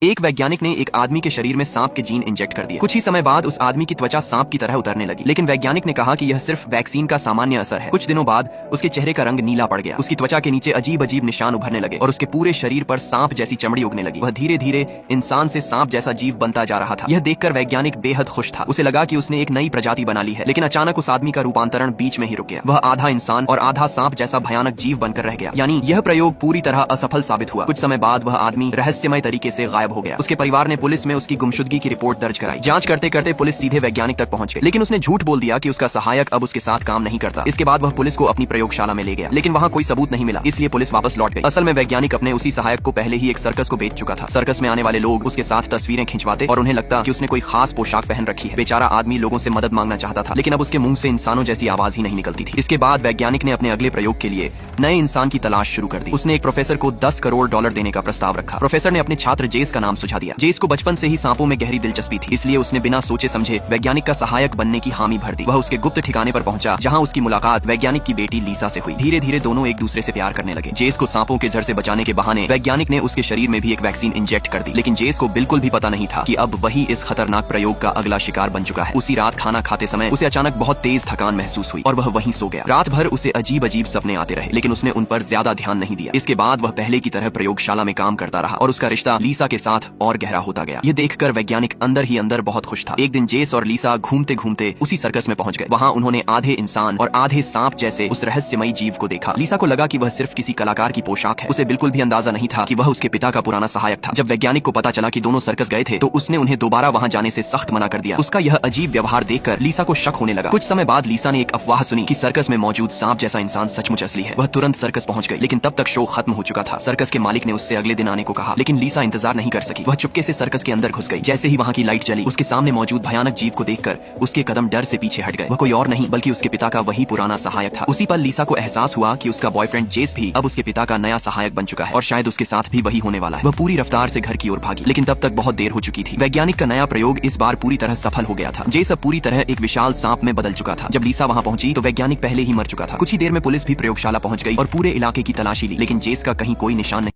एक वैज्ञानिक ने एक आदमी के शरीर में सांप के जीन इंजेक्ट कर दिए। कुछ ही समय बाद उस आदमी की त्वचा सांप की तरह उतरने लगी, लेकिन वैज्ञानिक ने कहा कि यह सिर्फ वैक्सीन का सामान्य असर है। कुछ दिनों बाद उसके चेहरे का रंग नीला पड़ गया, उसकी त्वचा के नीचे अजीब अजीब निशान उभरने लगे और उसके पूरे शरीर पर सांप जैसी चमड़ी उगने लगी। वह धीरे धीरे इंसान से सांप जैसा जीव बनता जा रहा था। यह देखकर वैज्ञानिक बेहद खुश था। उसे लगा कि उसने एक नई प्रजाति बना ली है। लेकिन अचानक उस आदमी का रूपांतरण बीच में ही रुक गया। वह आधा इंसान और आधा सांप जैसा भयानक जीव बनकर रह गया। यानी यह प्रयोग पूरी तरह असफल साबित हुआ। कुछ समय बाद वह आदमी रहस्यमय तरीके से गायब हो गया। उसके परिवार ने पुलिस में उसकी गुमशुदगी की रिपोर्ट दर्ज कराई। जांच करते करते पुलिस सीधे वैज्ञानिक तक पहुंच गई, लेकिन उसने झूठ बोल दिया कि उसका सहायक अब उसके साथ काम नहीं करता। इसके बाद वह पुलिस को अपनी प्रयोगशाला में ले गया, लेकिन वहां कोई सबूत नहीं मिला, इसलिए पुलिस वापस लौट गई। असल में वैज्ञानिक अपने उसी सहायक को पहले ही एक सर्कस को बेच चुका था। सर्कस में आने वाले लोग उसके साथ तस्वीरें खिंचवाते और उन्हें लगता कि उसने कोई खास पोशाक पहन रखी है। बेचारा आदमी लोगों से मदद मांगना चाहता था, लेकिन अब उसके मुंह से इंसानों जैसी आवाज ही नहीं निकलती थी। इसके बाद वैज्ञानिक ने अपने अगले प्रयोग के लिए नए इंसान की तलाश शुरू कर दी। उसने एक प्रोफेसर को $10 करोड़ देने का प्रस्ताव रखा। प्रोफेसर ने अपने छात्र जेस का नाम सुझा दिया। जेस को बचपन से ही सांपों में गहरी दिलचस्पी थी, इसलिए उसने बिना सोचे समझे वैज्ञानिक का सहायक बनने की हामी भर दी। वह उसके गुप्त ठिकाने पर पहुंचा, जहां उसकी मुलाकात वैज्ञानिक की बेटी लीसा से हुई। धीरे धीरे दोनों एक दूसरे से प्यार करने लगे। जेस को सांपों के जहर से बचाने के बहाने वैज्ञानिक ने उसके शरीर में भी एक वैक्सीन इंजेक्ट कर दी, लेकिन जेस को बिल्कुल भी पता नहीं था कि अब वही इस खतरनाक प्रयोग का अगला शिकार बन चुका है। उसी रात खाना खाते समय उसे अचानक बहुत तेज थकान महसूस हुई और वह वहीं सो गया। रात भर उसे अजीब अजीब सपने आते रहे, लेकिन उसने उन पर ज्यादा ध्यान नहीं दिया। इसके बाद वह पहले की तरह प्रयोगशाला में काम करता रहा और उसका रिश्ता लीसा के साथ और गहरा होता गया। यह देखकर वैज्ञानिक अंदर ही अंदर बहुत खुश था। एक दिन जेस और लीसा घूमते घूमते उसी सर्कस में पहुंच गए। वहां उन्होंने आधे इंसान और आधे सांप जैसे उस रहस्यमयी जीव को देखा। लीसा को लगा कि वह सिर्फ किसी कलाकार की पोशाक है। उसे बिल्कुल भी अंदाजा नहीं था कि वह उसके पिता का पुराना सहायक था। जब वैज्ञानिक को पता चला कि दोनों सर्कस गए थे, तो उसने उन्हें दोबारा वहां जाने से सख्त मना कर दिया। उसका यह अजीब व्यवहार देखकर लीसा को शक होने लगा। कुछ समय बाद लीसा ने एक अफवाह सुनी कि सर्कस में मौजूद सांप जैसा इंसान सचमुच असली है। वह तुरंत सर्कस पहुंच गई, लेकिन तब तक शो खत्म हो चुका था। सर्कस के मालिक ने उससे अगले दिन आने को कहा, लेकिन लीसा इंतजार नहीं कर सकी। वह चुपके से सर्कस के अंदर घुस गई। जैसे ही वहां की लाइट जली, उसके सामने मौजूद भयानक जीव को देखकर उसके कदम डर से पीछे हट गए। वह कोई और नहीं बल्कि उसके पिता का वही पुराना सहायक था। उसी पल लीसा को एहसास हुआ कि उसका बॉयफ्रेंड जेस भी अब उसके पिता का नया सहायक बन चुका है और शायद उसके साथ भी वही होने वाला है। वह पूरी रफ्तार से घर की ओर भागी, लेकिन तब तक बहुत देर हो चुकी थी। वैज्ञानिक का नया प्रयोग इस बार पूरी तरह सफल हो गया था। जेस अब पूरी तरह एक विशाल सांप में बदल चुका था। जब लीसा वहां पहुंची तो वैज्ञानिक पहले ही मर चुका था। कुछ ही देर में पुलिस भी प्रयोगशाला पहुंच गई और पूरे इलाके की तलाशी ली, लेकिन जेस का कहीं कोई निशान नहीं।